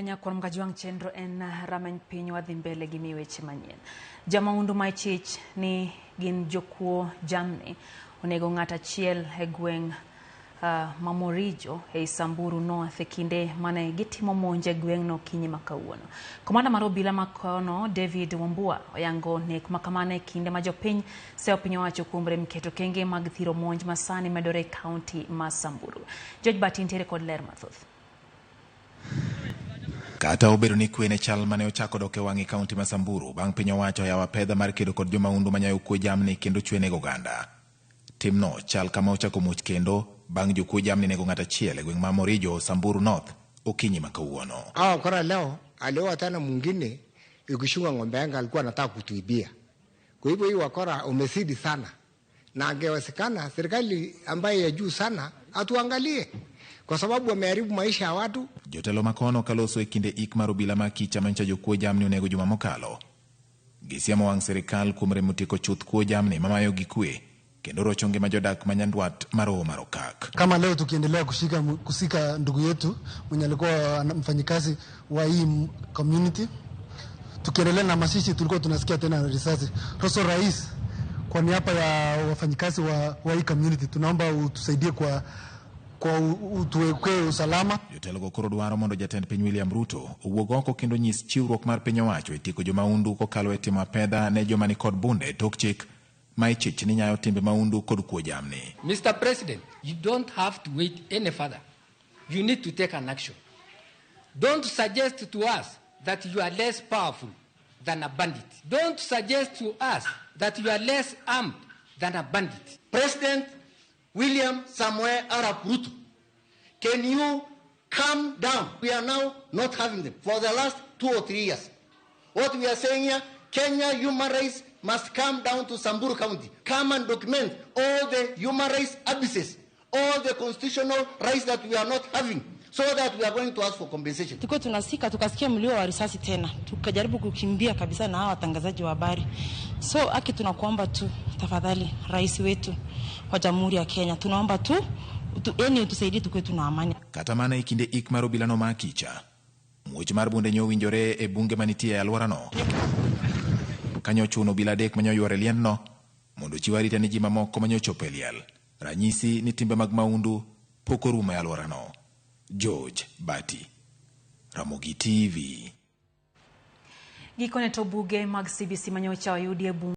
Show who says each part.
Speaker 1: Nyakon mgajuang chenro en rameny piny wadhi mbele gi miweche manyien. Jomahundu ma ichich ni gin jokuo jamni onego ng'at achiel e gweng' Mamorijo e Samburu North e kinde mane gitimo monj e gweng'no kinyi ma kawuono. Komanda mar obila ma kono David Wambua oyango nek makamane kinde ma jopiny seyo piny owacho kuom rem keto kenge mag thiro monj masani medore e kaunti ma Samburu. George Bati ntiere kod ler mathoth.
Speaker 2: Kata obedo ni kwene chal mane ochako dok e wang'i kaunti ma Samburu bang' piny owacho yawa pedha mar kedo kod jomahundu manyayo kuo jamni kendo chwe nego oganda. Timno chal kama ochako muoch kendo bang' jokuo jamni nego ng'at achiel e gweng' ma Mamorijo, Samburu North okinyi ma kawuono.
Speaker 3: Kora leo aliwa tena mwingine ukishunga ng'ombe yangu alikuwa anataka kutuibia. Kwa hivyo hii wakora umezidi sana. Na angewezekana serikali ambayo ya juu sana atuangalie. Kwa sababu wameharibu maisha ya watu.
Speaker 2: Jotelo makono kaloso e kinde ik mar obila ma kicha mancha jokuo jamni onego juma mokalo. Gisiamo wang' serikal kuom remo tieko chuth kuo jamni mamayo gi kwe kendo rochonge ma jodak manyandwat maro marokak.
Speaker 4: Kama leo tukiendelea kusika ndugu yetu mwenye alikuwa mfanyikazi wa hii community, tukiendelea na mashishi tulikuwa tunasikia tena risasi. Roso rais, kwa niaba ya wafanyikazi wa hii community tunaomba utusaidie kwa utuwekwe usalama.
Speaker 2: Jotelo go koro dwaro mondo jatend piny William Ruto owuog oko kendo nyis chiwruok mar piny owacho e tieko jomahundu kokalo e timo pedha ne joma ni kod bunde tok chik ma ichich ni nyayo timbe mahundu kod kuo jamni.
Speaker 5: Mr. President, you don't have to wait any further. You need to take an action. Don't suggest to us that you are less powerful than a bandit. Don't suggest to us that you are less armed than a bandit.
Speaker 6: President William Samoei Arap Ruto, can you calm down? We are now not having them for the last 2 or 3 years. What we are saying here, Kenya human rights must come down to Samburu County. Come and document all the human rights abuses, all the constitutional rights that we are not having, so that we are going to ask for compensation.
Speaker 7: Tuko tunasika tukasikia mlio wa risasi tena. Tukajaribu kukimbia kabisa na hawa watangazaji wa habari. So aki tunakuomba tu tafadhali rais wetu wa Jamhuri ya Kenya, tunaomba tu utusaidie tukue tuna amani.
Speaker 2: Kata mana ikinde ik mar obila no makicha. Muoch mar bunde nyo winjore e bunge manitie e alwora no. Kanyo chuno obila dek manyo yore liend no mondo chiw arita ne ji mamoko manyo chopo e liel. Ranyisi ni timbe mag mahundu pok orumo e alwora no. George Bati, Ramogi TV.
Speaker 1: Gikone to buge mag CBC manyocha wayudie bunge